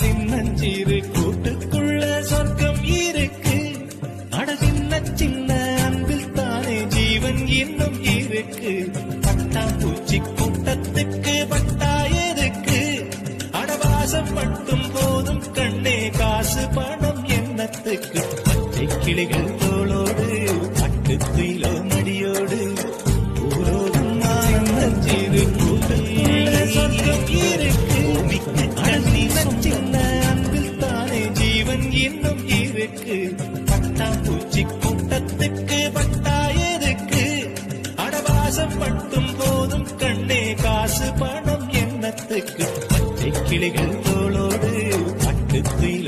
சின்னஞ்சிறு கூட்டுக்குள்ள சொர்க்கம் இருக்கு. அட சின்ன சின்ன அன்பில் தானே ஜீவன் இன்னும் இருக்கு. பட்டாம்பூச்சி கூட்டத்துக்கு பட்டா எதுக்கு? அடவாசம் மட்டும் போதும் கண்ணே, காசு பணம் என்னத்துக்கு? பச்சை கிளிகள் தோளோடு பட்டுக்குயிலோ மடியோடு ஊரோடும் சின்னஞ்சிறு கூட்டுக்குள்ள சொர்க்கம் இருக்கு. சின்ன அன்பில் தானே ஜீவன் இன்னும் இருக்கு. பட்டாம்பூச்சி கூட்டத்துக்கு பட்டா எதுக்கு? அடவாசம் மட்டும் போதும் கண்ணே, காசு பணம் என்னத்துக்கு? பச்சை கிளிகள் தோளோடு பட்டுக்குயில்